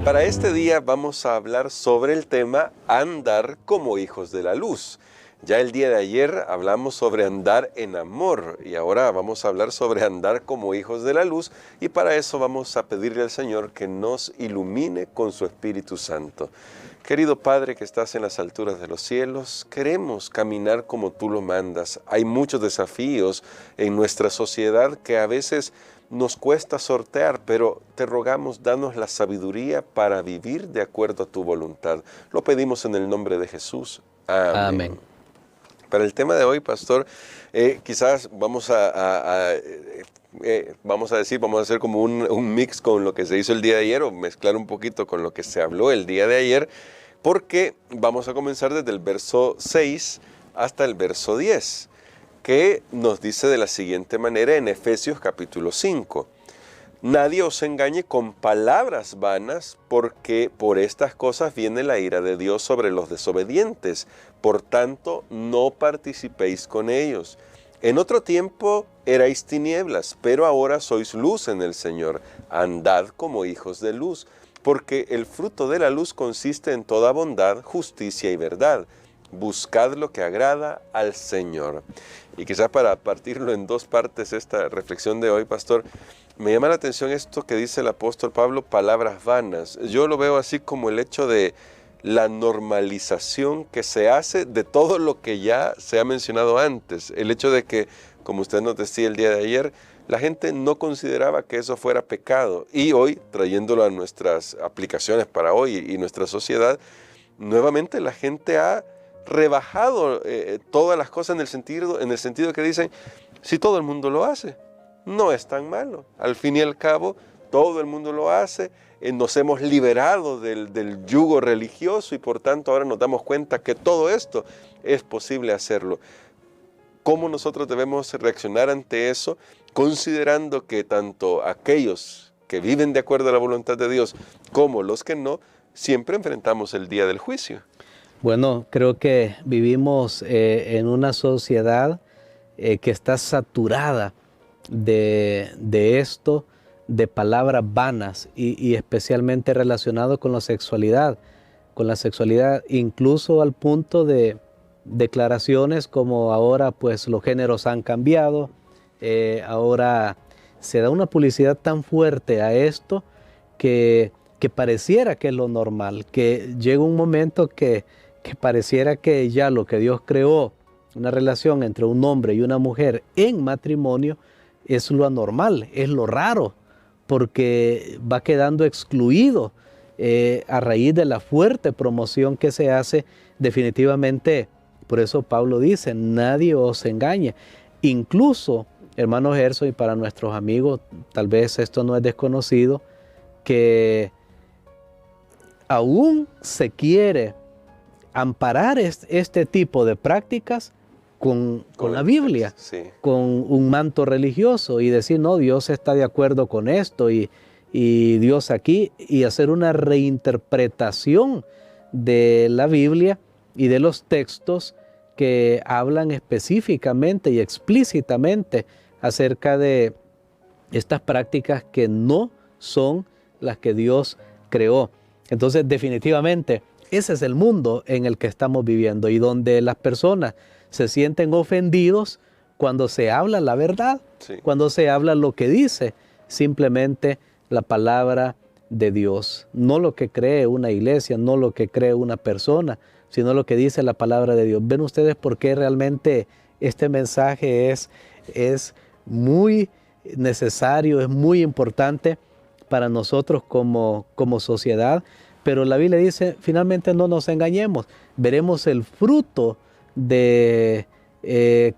Para este día vamos a hablar sobre el tema andar como hijos de la luz. Ya el día de ayer hablamos sobre andar en amor y ahora vamos a hablar sobre andar como hijos de la luz, y para eso vamos a pedirle al Señor que nos ilumine con su Espíritu Santo. Querido Padre que estás en las alturas de los cielos, queremos caminar como tú lo mandas. Hay muchos desafíos en nuestra sociedad que a veces nos cuesta sortear, pero te rogamos, danos la sabiduría para vivir de acuerdo a tu voluntad. Lo pedimos en el nombre de Jesús. Amén. Amén. Para el tema de hoy, pastor, quizás vamos a hacer como un mix con lo que se hizo el día de ayer, o mezclar un poquito con lo que se habló el día de ayer, porque vamos a comenzar desde el verso 6 hasta el verso 10. Que nos dice de la siguiente manera en Efesios capítulo 5. Nadie os engañe con palabras vanas, porque por estas cosas viene la ira de Dios sobre los desobedientes. Por tanto, no participéis con ellos. En otro tiempo erais tinieblas, pero ahora sois luz en el Señor. Andad como hijos de luz, porque el fruto de la luz consiste en toda bondad, justicia y verdad. Buscad lo que agrada al Señor. Y quizás para partirlo en dos partes esta reflexión de hoy, pastor, me llama la atención esto que dice el apóstol Pablo, palabras vanas. Yo lo veo así como el hecho de la normalización que se hace de todo lo que ya se ha mencionado antes. El hecho de que, como usted nos decía el día de ayer, la gente no consideraba que eso fuera pecado. Y hoy, trayéndolo a nuestras aplicaciones para hoy y nuestra sociedad, nuevamente la gente ha rebajado todas las cosas en el sentido que dicen, si todo el mundo lo hace, no es tan malo. Al fin y al cabo, todo el mundo lo hace, nos hemos liberado del yugo religioso y por tanto ahora nos damos cuenta que todo esto es posible hacerlo. ¿Cómo nosotros debemos reaccionar ante eso, considerando que tanto aquellos que viven de acuerdo a la voluntad de Dios como los que no, siempre enfrentamos el día del juicio? Bueno, creo que vivimos en una sociedad que está saturada de esto, de palabras vanas y especialmente relacionado con la sexualidad, incluso al punto de declaraciones como ahora pues los géneros han cambiado, ahora se da una publicidad tan fuerte a esto que pareciera que es lo normal, que llega un momento que pareciera que ya lo que Dios creó, una relación entre un hombre y una mujer en matrimonio, es lo anormal, es lo raro, porque va quedando excluido a raíz de la fuerte promoción que se hace definitivamente. Por eso Pablo dice, nadie os engañe. Incluso, hermano Gerson, y para nuestros amigos, tal vez esto no es desconocido, que aún se quiere amparar este tipo de prácticas con la Biblia, sí, con un manto religioso y decir, no, Dios está de acuerdo con esto y Dios aquí, y hacer una reinterpretación de la Biblia y de los textos que hablan específicamente y explícitamente acerca de estas prácticas que no son las que Dios creó. Entonces, definitivamente, ese es el mundo en el que estamos viviendo y donde las personas se sienten ofendidos cuando se habla la verdad, sí, cuando se habla lo que dice simplemente la palabra de Dios. No lo que cree una iglesia, no lo que cree una persona, sino lo que dice la palabra de Dios. ¿Ven ustedes por qué realmente este mensaje es muy necesario, es muy importante para nosotros como sociedad? Pero la Biblia dice, finalmente no nos engañemos, veremos el fruto de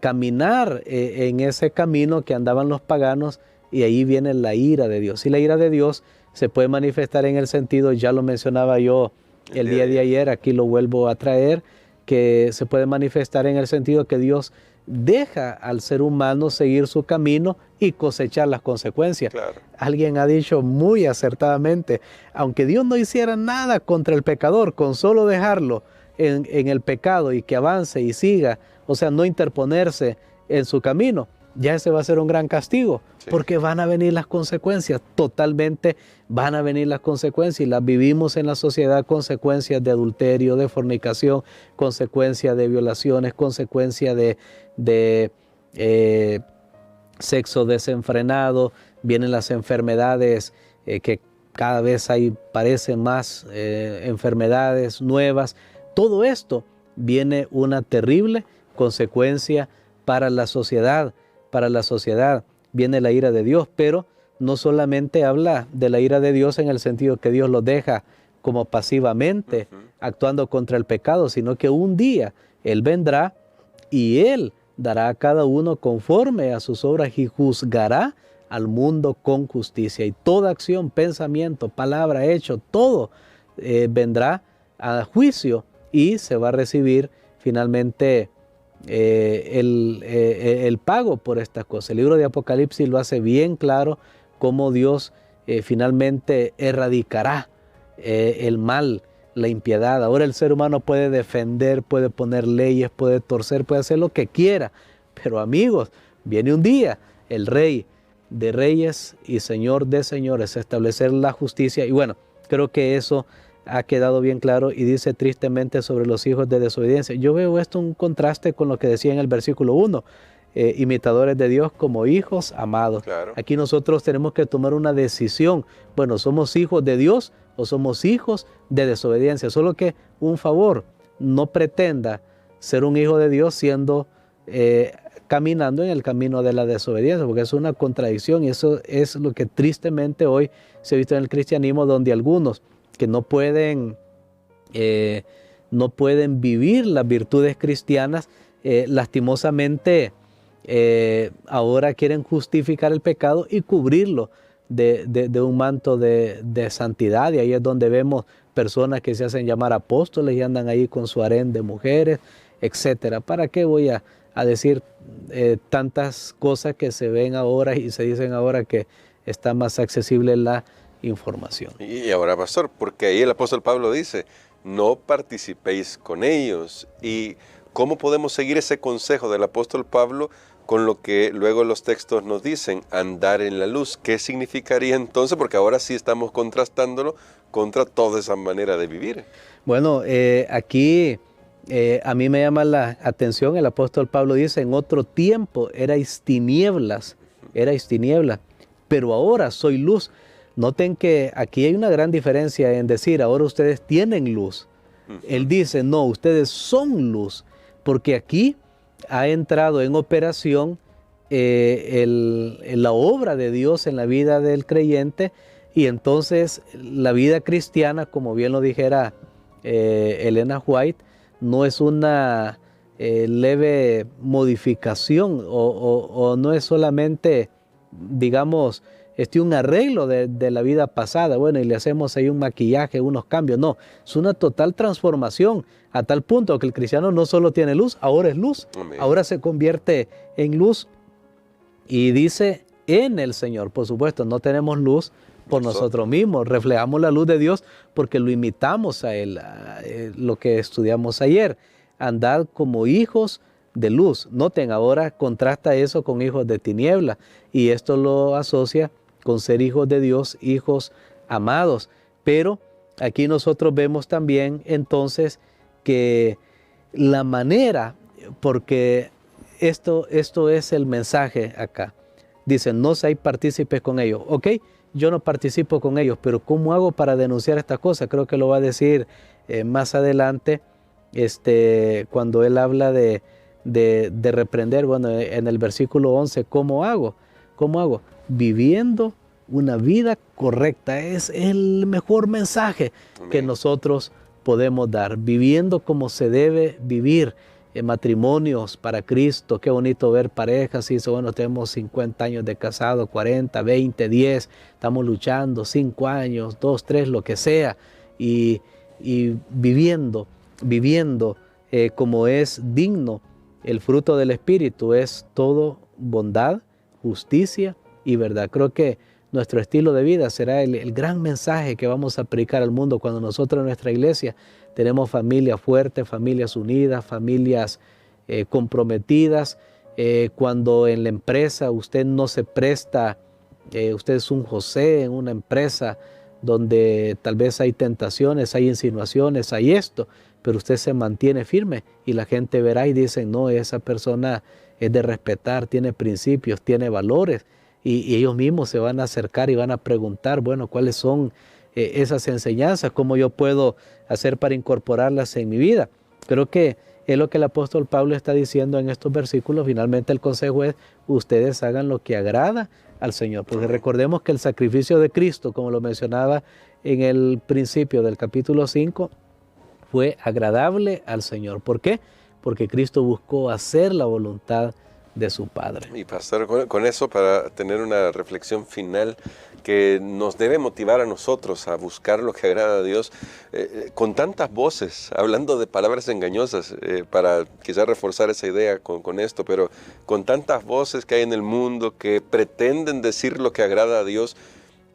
caminar en ese camino que andaban los paganos, y ahí viene la ira de Dios. Y la ira de Dios se puede manifestar en el sentido, ya lo mencionaba yo el día de ayer, aquí lo vuelvo a traer, que se puede manifestar en el sentido que Dios deja al ser humano seguir su camino y cosechar las consecuencias. claro. Alguien ha dicho muy acertadamente, aunque Dios no hiciera nada contra el pecador, con solo dejarlo en el pecado y que avance y siga, o sea, no interponerse en su camino, ya ese va a ser un gran castigo, porque van a venir las consecuencias, totalmente van a venir las consecuencias, y las vivimos en la sociedad, consecuencias de adulterio, de fornicación, consecuencias de violaciones, consecuencias de sexo desenfrenado, vienen las enfermedades que cada vez parecen más enfermedades nuevas. Todo esto viene una terrible consecuencia para la sociedad. Para la sociedad viene la ira de Dios, pero no solamente habla de la ira de Dios en el sentido que Dios los deja como pasivamente actuando contra el pecado, sino que un día Él vendrá y Él dará a cada uno conforme a sus obras y juzgará al mundo con justicia. Y toda acción, pensamiento, palabra, hecho, todo vendrá a juicio y se va a recibir finalmente el pago por estas cosas. El libro de Apocalipsis lo hace bien claro cómo Dios finalmente erradicará el mal, la impiedad. Ahora el ser humano puede defender, puede poner leyes, puede torcer, puede hacer lo que quiera. Pero amigos, viene un día, el Rey de Reyes y Señor de Señores, establecer la justicia. Y bueno, creo que eso ha quedado bien claro, y dice tristemente sobre los hijos de desobediencia. Yo veo esto un contraste con lo que decía en el versículo 1, imitadores de Dios como hijos amados. Claro. Aquí nosotros tenemos que tomar una decisión. Bueno, ¿somos hijos de Dios o somos hijos de desobediencia? Solo que un favor, no pretenda ser un hijo de Dios siendo caminando en el camino de la desobediencia, porque es una contradicción, y eso es lo que tristemente hoy se ha visto en el cristianismo, donde algunos que no pueden vivir las virtudes cristianas, lastimosamente ahora quieren justificar el pecado y cubrirlo de un manto de santidad, y ahí es donde vemos personas que se hacen llamar apóstoles y andan ahí con su harén de mujeres, etcétera. ¿Para qué voy a decir tantas cosas que se ven ahora y se dicen ahora que está más accesible la información? Y ahora, pastor, porque ahí el apóstol Pablo dice, no participéis con ellos. ¿Y cómo podemos seguir ese consejo del apóstol Pablo con lo que luego los textos nos dicen, andar en la luz? ¿Qué significaría entonces? Porque ahora sí estamos contrastándolo contra toda esa manera de vivir. Bueno, aquí a mí me llama la atención, el apóstol Pablo dice, en otro tiempo erais tinieblas, pero ahora soy luz. Noten que aquí hay una gran diferencia en decir, ahora ustedes tienen luz. Él dice, no, ustedes son luz, porque aquí ha entrado en operación la obra de Dios en la vida del creyente, y entonces la vida cristiana, como bien lo dijera Elena White, no es una leve modificación o no es solamente, digamos, un arreglo de la vida pasada, bueno, y le hacemos ahí un maquillaje, unos cambios. No, es una total transformación, a tal punto que el cristiano no solo tiene luz, ahora es luz. Amén. Ahora se convierte en luz, y dice en el Señor. Por supuesto, no tenemos luz por nosotros mismos, reflejamos la luz de Dios porque lo imitamos a Él, lo que estudiamos ayer, andar como hijos de luz. Noten, ahora contrasta eso con hijos de tiniebla, y esto lo asocia con ser hijos de Dios, hijos amados. Pero aquí nosotros vemos también entonces que la manera, porque esto es el mensaje acá. Dicen, no seáis partícipes con ellos. Ok, yo no participo con ellos, pero ¿cómo hago para denunciar esta cosa? Creo que lo va a decir más adelante, cuando él habla de reprender. Bueno, en el versículo 11, ¿cómo hago? ¿Cómo hago? Viviendo una vida correcta. Es el mejor mensaje que nosotros podemos dar. Viviendo como se debe vivir. Matrimonios para Cristo. Qué bonito ver parejas y dice, bueno, tenemos 50 años de casado, 40, 20, 10, estamos luchando, 5 años, 2, 3, lo que sea, y viviendo como es digno. El fruto del Espíritu es todo bondad, justicia y verdad. Creo que nuestro estilo de vida será el gran mensaje que vamos a predicar al mundo cuando nosotros en nuestra iglesia tenemos familias fuertes, familias unidas, familias comprometidas, cuando en la empresa usted no se presta, usted es un José en una empresa donde tal vez hay tentaciones, hay insinuaciones, hay esto, pero usted se mantiene firme y la gente verá y dice, no, esa persona es de respetar, tiene principios, tiene valores, y ellos mismos se van a acercar y van a preguntar, bueno, ¿cuáles son esas enseñanzas? ¿Cómo yo puedo hacer para incorporarlas en mi vida? Creo que es lo que el apóstol Pablo está diciendo en estos versículos. Finalmente el consejo es, ustedes hagan lo que agrada al Señor, porque recordemos que el sacrificio de Cristo, como lo mencionaba en el principio del capítulo 5, fue agradable al Señor. ¿Por qué? Porque Cristo buscó hacer la voluntad de su Padre. Y pastor, con eso, para tener una reflexión final que nos debe motivar a nosotros a buscar lo que agrada a Dios, con tantas voces, hablando de palabras engañosas, para quizás reforzar esa idea con esto, pero con tantas voces que hay en el mundo que pretenden decir lo que agrada a Dios,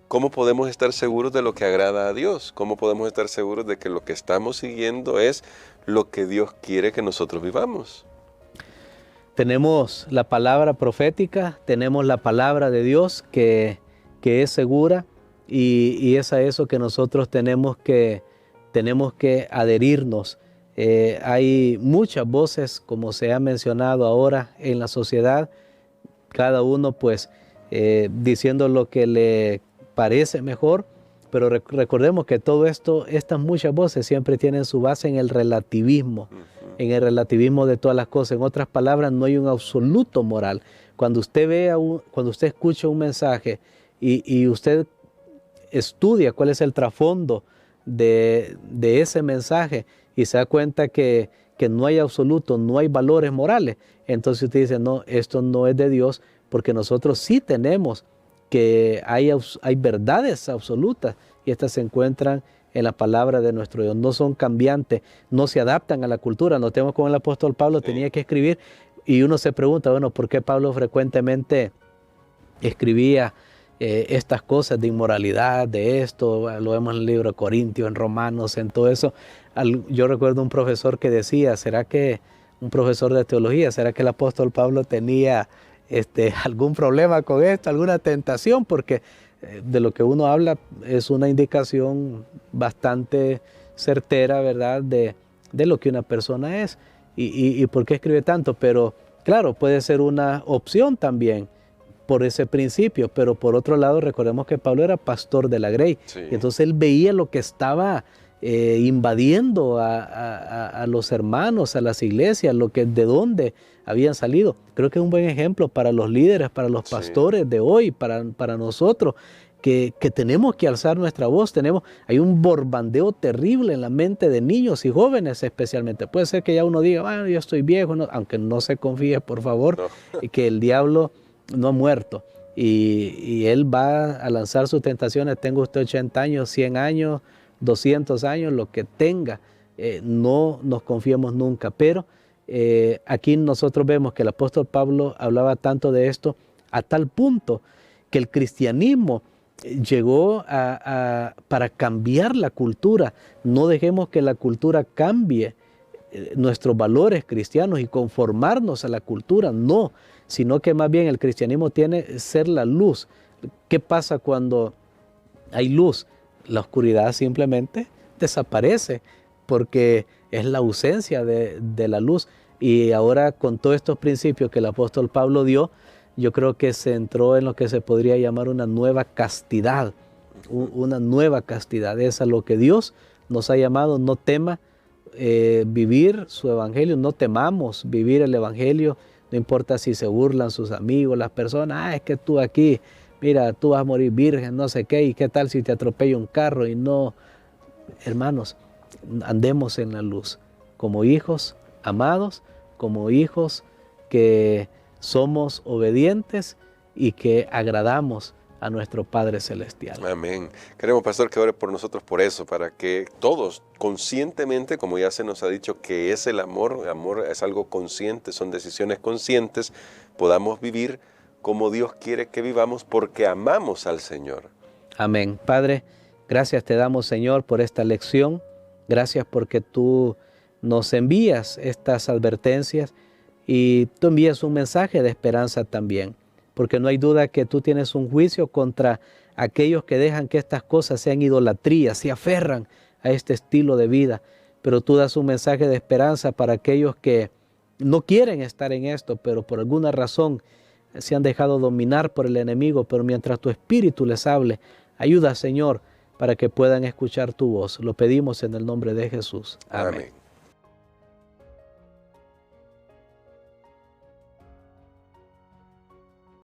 ¿cómo podemos estar seguros de lo que agrada a Dios? ¿Cómo podemos estar seguros de que lo que estamos siguiendo es lo que Dios quiere que nosotros vivamos? Tenemos la palabra profética, tenemos la palabra de Dios que es segura, y es a eso que nosotros tenemos que adherirnos. Hay muchas voces, como se ha mencionado ahora en la sociedad, cada uno pues diciendo lo que le parece mejor, pero recordemos que todo esto, estas muchas voces siempre tienen su base en el relativismo. En el relativismo de todas las cosas. En otras palabras, no hay un absoluto moral. Cuando usted cuando usted escucha un mensaje y usted estudia cuál es el trasfondo de ese mensaje y se da cuenta que no hay absoluto, no hay valores morales, entonces usted dice, no, esto no es de Dios, porque nosotros sí tenemos que hay verdades absolutas y estas se encuentran en la palabra de nuestro Dios. No son cambiantes, no se adaptan a la cultura. Notemos como el apóstol Pablo tenía que escribir, y uno se pregunta, bueno, ¿por qué Pablo frecuentemente escribía estas cosas de inmoralidad, de esto? Lo vemos en el libro de Corintios, en Romanos, en todo eso. Yo recuerdo un profesor que decía, un profesor de teología, ¿será que el apóstol Pablo tenía algún problema con esto, alguna tentación? Porque de lo que uno habla es una indicación bastante certera, ¿verdad?, de lo que una persona es y por qué escribe tanto. Pero claro, puede ser una opción también por ese principio, pero por otro lado recordemos que Pablo era pastor de la Grey, sí. Y entonces él veía lo que estaba invadiendo a los hermanos, a las iglesias, de dónde habían salido. Creo que es un buen ejemplo para los líderes, para los pastores de hoy, para nosotros, que tenemos que alzar nuestra voz. Hay un borbandeo terrible en la mente de niños y jóvenes especialmente. Puede ser que ya uno diga, bueno, yo estoy viejo, no, aunque no se confíe, por favor, que el diablo no ha muerto. Y él va a lanzar sus tentaciones. Tenga usted 80 años, 100 años, 200 años, lo que tenga, no nos confiemos nunca. Pero aquí nosotros vemos que el apóstol Pablo hablaba tanto de esto, a tal punto que el cristianismo llegó para cambiar la cultura. No dejemos que la cultura cambie nuestros valores cristianos y conformarnos a la cultura, no, sino que más bien el cristianismo tiene que ser la luz. ¿Qué pasa cuando hay luz? La oscuridad simplemente desaparece porque es la ausencia de la luz. Y ahora con todos estos principios que el apóstol Pablo dio, yo creo que se entró en lo que se podría llamar una nueva castidad. Una nueva castidad. Es a lo que Dios nos ha llamado. No tema vivir su evangelio, no temamos vivir el evangelio. No importa si se burlan sus amigos, las personas, es que tú aquí, mira, tú vas a morir virgen, no sé qué, y qué tal si te atropella un carro. Y no, hermanos, andemos en la luz, como hijos amados, como hijos que somos obedientes y que agradamos a nuestro Padre Celestial. Amén. Queremos, pastor, que ore por nosotros por eso, para que todos conscientemente, como ya se nos ha dicho que es el amor es algo consciente, son decisiones conscientes, podamos vivir como Dios quiere que vivamos porque amamos al Señor. Amén. Padre, gracias te damos, Señor, por esta lección. Gracias porque tú nos envías estas advertencias y tú envíes un mensaje de esperanza también, porque no hay duda que tú tienes un juicio contra aquellos que dejan que estas cosas sean idolatría, se aferran a este estilo de vida, pero tú das un mensaje de esperanza para aquellos que no quieren estar en esto, pero por alguna razón se han dejado dominar por el enemigo, pero mientras tu espíritu les hable, ayuda, Señor, para que puedan escuchar tu voz. Lo pedimos en el nombre de Jesús. Amén.